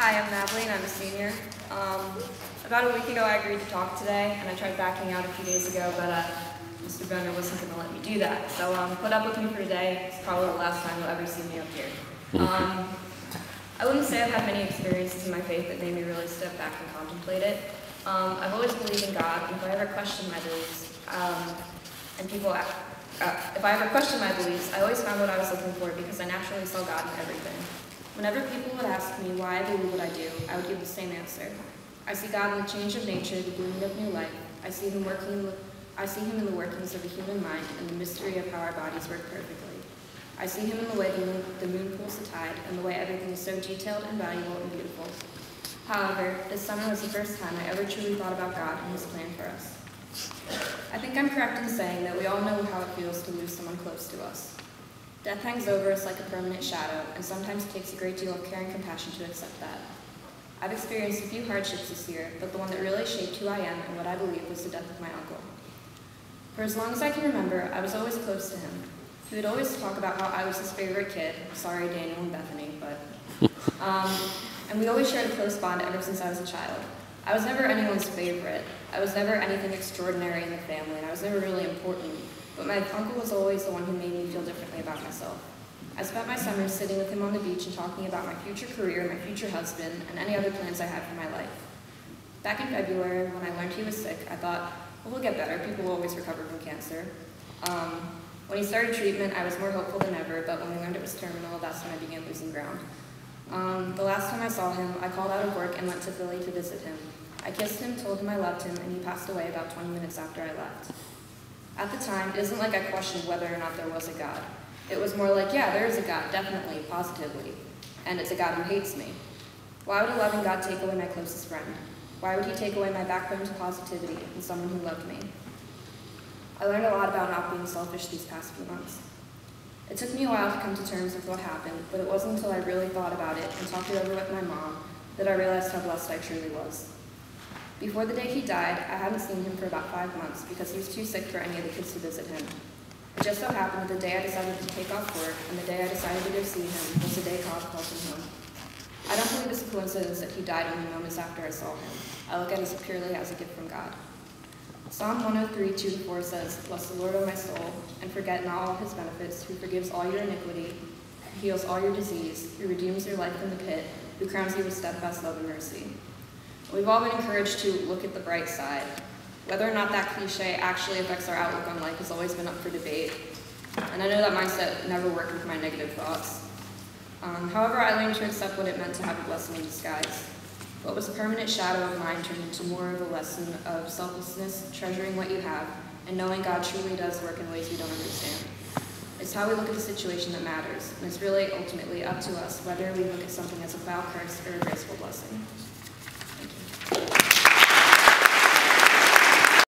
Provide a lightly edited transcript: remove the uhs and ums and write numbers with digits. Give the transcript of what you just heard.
Hi, I'm Natalie and I'm a senior. About a week ago I agreed to talk today and I tried backing out a few days ago, but Mr. Benner wasn't going to let me do that. So put up with me for today. It's probably the last time you'll ever see me up here. I wouldn't say I've had many experiences in my faith that made me really step back and contemplate it. I've always believed in God, and if I ever question my beliefs, I always found what I was looking for because I naturally saw God in everything. Whenever people would ask me why I believe what I do, I would give the same answer. I see God in the change of nature, the beginning of new life. I see Him in the workings of the human mind and the mystery of how our bodies work perfectly. I see Him in the way the moon pulls the tide and the way everything is so detailed and valuable and beautiful. However, this summer was the first time I ever truly thought about God and His plan for us. I think I'm correct in saying that we all know how it feels to lose someone close to us. Death hangs over us like a permanent shadow, and sometimes it takes a great deal of care and compassion to accept that. I've experienced a few hardships this year, but the one that really shaped who I am and what I believe was the death of my uncle. For as long as I can remember, I was always close to him. He would always talk about how I was his favorite kid. Sorry, Daniel and Bethany, but... and we always shared a close bond ever since I was a child. I was never anyone's favorite. I was never anything extraordinary in the family, and I was never really important. But my uncle was always the one who made me feel differently about myself. I spent my summers sitting with him on the beach and talking about my future career, my future husband, and any other plans I had for my life. Back in February, when I learned he was sick, I thought, well, he'll get better. People will always recover from cancer. When he started treatment, I was more hopeful than ever, but when we learned it was terminal, that's when I began losing ground. The last time I saw him, I called out of work and went to Philly to visit him. I kissed him, told him I loved him, and he passed away about 20 minutes after I left. At the time, it isn't like I questioned whether or not there was a God. It was more like, yeah, there is a God, definitely, positively, and it's a God who hates me. Why would a loving God take away my closest friend? Why would He take away my backbone to positivity and someone who loved me? I learned a lot about not being selfish these past few months. It took me a while to come to terms with what happened, but it wasn't until I really thought about it and talked it over with my mom that I realized how blessed I truly was. Before the day he died, I hadn't seen him for about 5 months because he was too sick for any of the kids to visit him. It just so happened that the day I decided to take off work and the day I decided to go see him was the day God called him home. I don't believe it's a coincidence that he died only moments after I saw him. I look at it purely as a gift from God. Psalm 103, 2-4 says, "Bless the Lord, O my soul, and forget not all His benefits, who forgives all your iniquity, who heals all your disease, who redeems your life from the pit, who crowns you with steadfast love and mercy." We've all been encouraged to look at the bright side. Whether or not that cliche actually affects our outlook on life has always been up for debate, and I know that mindset never worked with my negative thoughts. However, I learned to accept what it meant to have a blessing in disguise. What was a permanent shadow of mine turned into more of a lesson of selflessness, treasuring what you have, and knowing God truly does work in ways we don't understand. It's how we look at the situation that matters, and it's really ultimately up to us whether we look at something as a foul curse or a graceful blessing. Thank you.